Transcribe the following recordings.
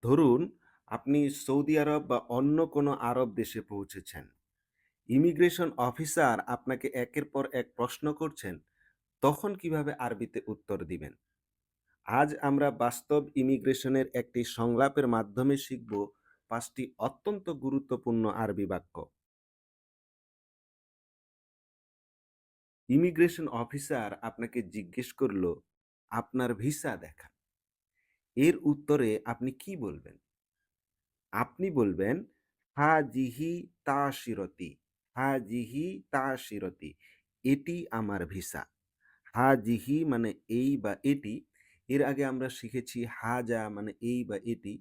ধরুন, আপনি সৌদি আরব বা অন্য কোনো আরব দেশে পৌঁছেছেন। ইমিগ্রেশন অফিসার আপনাকে একের পর এক প্রশ্ন করছেন, তখন কিভাবে আরবিতে উত্তর দিবেন? আজ আমরা বাস্তব ইমিগ্রেশনের একটি সংলাপের মাধ্যমে শিখব ৫টি অত্যন্ত গুরুত্বপূর্ণ আরবি বাক্য। ইমিগ্রেশন অফিসার আপনাকে জিজ্ঞেস করল, আপনার ভিসা দেখান। এর উত্তরে আপনি কি বলবেন? আপনি বলবেন, হাজিহি তাশিরতি, হাজিহি তাশিরতি। এটি আমার ভিসা। হাজিহি মানে এই বা এটি। এর আগে আমরা শিখেছি হাজা মানে এই বা এটি।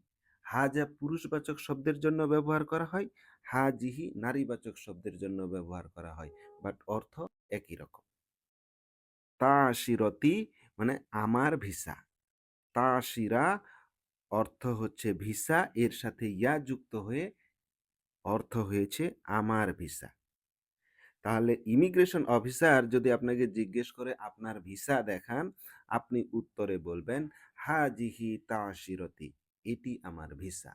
হাজা পুরুষবাচক শব্দের জন্য ব্যবহার করা হয়। হাজিহি নারীবাচক শব্দের জন্য ব্যবহার করা হয়। বাট অর্থ একই রকম। তাশিরতি মানে আমার ভিসা। তাশিরা অর্থ হচ্ছে ভিসা, এর সাথে ইয়া যুক্ত হয়ে অর্থ হয়েছে আমার ভিসা। তাহলে ইমিগ্রেশন অফিসার যদি আপনাকে জিজ্ঞেস করে আপনার ভিসা দেখান, আপনি উত্তরে বলবেন হাজিহি তাশিরতি, এটি আমার ভিসা।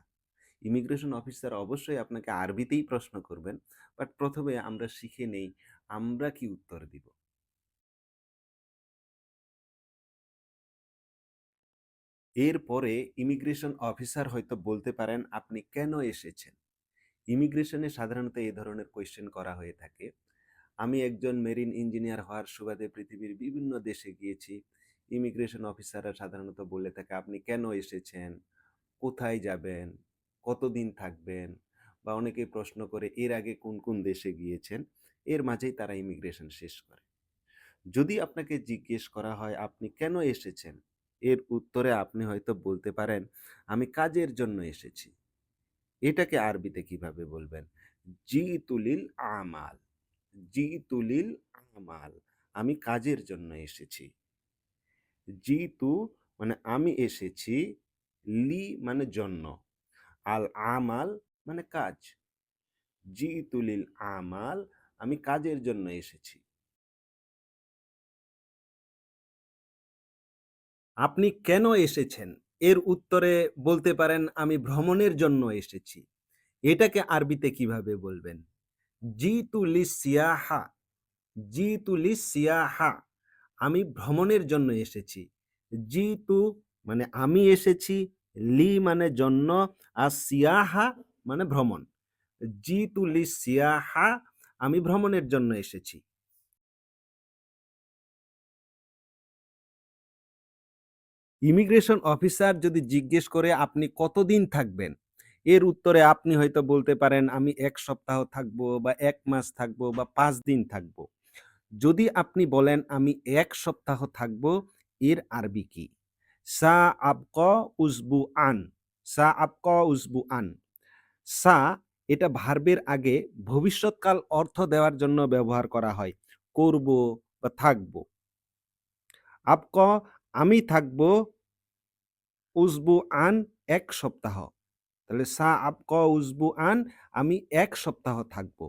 ইমিগ্রেশন অফিসার অবশ্যই আপনাকে আরবিতেই প্রশ্ন করবেন, বাট প্রথমে আমরা শিখে নেই আমরা কি উত্তর দিব। এরপরে ইমিগ্রেশন অফিসার হয়তো বলতে পারেন আপনি কেন এসেছেন। ইমিগ্রেশনে সাধারণত এই ধরনের কোয়েশ্চেন করা হয়ে থাকে। আমি একজন মেরিন ইঞ্জিনিয়ার হওয়ার সুবাদে পৃথিবীর বিভিন্ন দেশে গিয়েছি। ইমিগ্রেশন অফিসাররা সাধারণত বলে থাকে আপনি কেন এসেছেন, কোথায় যাবেন, কতদিন থাকবেন, বা অনেকেই প্রশ্ন করে এর আগে কোন কোন দেশে গিয়েছেন। এর মাঝেই তারা ইমিগ্রেশন শেষ করে। যদি আপনাকে জিজ্ঞেস করা হয় আপনি কেন এসেছেন, এর উত্তরে আপনি হয়তো বলতে পারেন আমি কাজের জন্য এসেছি। এটাকে আরবিতে কিভাবে বলবেন? জিতুলিল আমাল, জিতুলিল আমাল, আমি কাজের জন্য এসেছি। জিতু মানে আমি এসেছি, লি মানে জন্য, আল আমাল মানে কাজ। জিতুলিল আমাল, আমি কাজের জন্য এসেছি। আপনি কেন এসেছেন? এর উত্তরে বলতে পারেন আমি ভ্রমণের জন্য এসেছি। এটাকে আরবিতে কিভাবে বলবেন? জিতু লিসিয়াহা, জিতু লিসিয়াহা, আমি ভ্রমণের জন্য এসেছি। জিতু মানে আমি এসেছি, লি মানে জন্য, আর সিয়াহা মানে ভ্রমণ। জিতু লিসিয়াহা, আমি ভ্রমণের জন্য এসেছি। ইমিগ্রেশন অফিসার যদি জিজ্ঞেস করে আপনি কতদিন থাকবেন, এর উত্তরে আপনি হয়তো বলতে পারেন আমি ১ সপ্তাহ থাকবো বা ১ মাস থাকবো বা ৫ দিন থাকবো। যদি আপনি বলেন আমি ১ সপ্তাহ থাকবো, এর আরবি কি? সা আবক উসবুআন, সা আবক উসবুআন। সা এটা ভার্বের আগে ভবিষ্যৎকাল অর্থ দেওয়ার জন্য ব্যবহার করা হয়। করব বা থাকবো। আবক আমি থাকবো, উসবুআন ১ সপ্তাহ। তাহলে সা আবক উসবুআন, আমি ১ সপ্তাহ থাকবো।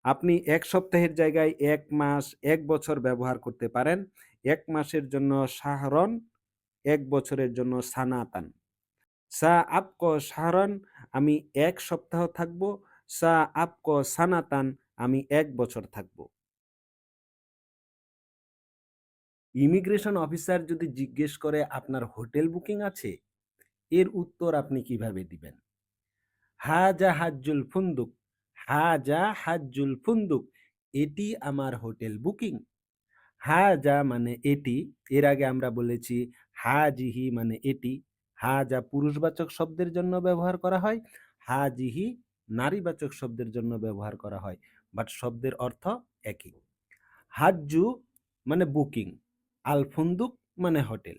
আপনি ১ সপ্তাহের জায়গায় ১ মাস, ১ বছর ব্যবহার করতে পারেন। ১ মাসের জন্য শাহরন, ১ বছরের জন্য সানাতান। সা আবক শাহরান, আমি ১ সপ্তাহ থাকবো। সা আবক সানাতান, আমি ১ বছর থাকবো। ইমিগ্রেশন অফিসার যদি জিজ্ঞেস করে আপনার হোটেল বুকিং আছে, এর উত্তর আপনি কিভাবে দিবেন? হাজা হাজ্জুল ফুন্দুক, হাজা হাজ্জুল ফুন্দুক, এটি আমার হোটেল বুকিং। হাজা মানে এটি, এর আগে আমরা বলেছি হাজিহি মানে এটি। হাজা পুরুষবাচক শব্দের জন্য ব্যবহার করা হয়, হাজিহি নারীবাচক শব্দের জন্য ব্যবহার করা হয়, বাট শব্দের অর্থ একই। হাজ্জু মানে বুকিং, আল ফুন্দুক মানে হোটেল।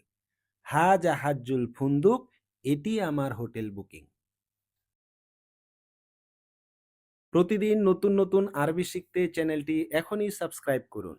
হাজা হাজ্জুল ফুন্দুক, এটি আমার হোটেল বুকিং। প্রতিদিন নতুন নতুন আরবি শিখতে চ্যানেলটি এখনই সাবস্ক্রাইব করুন।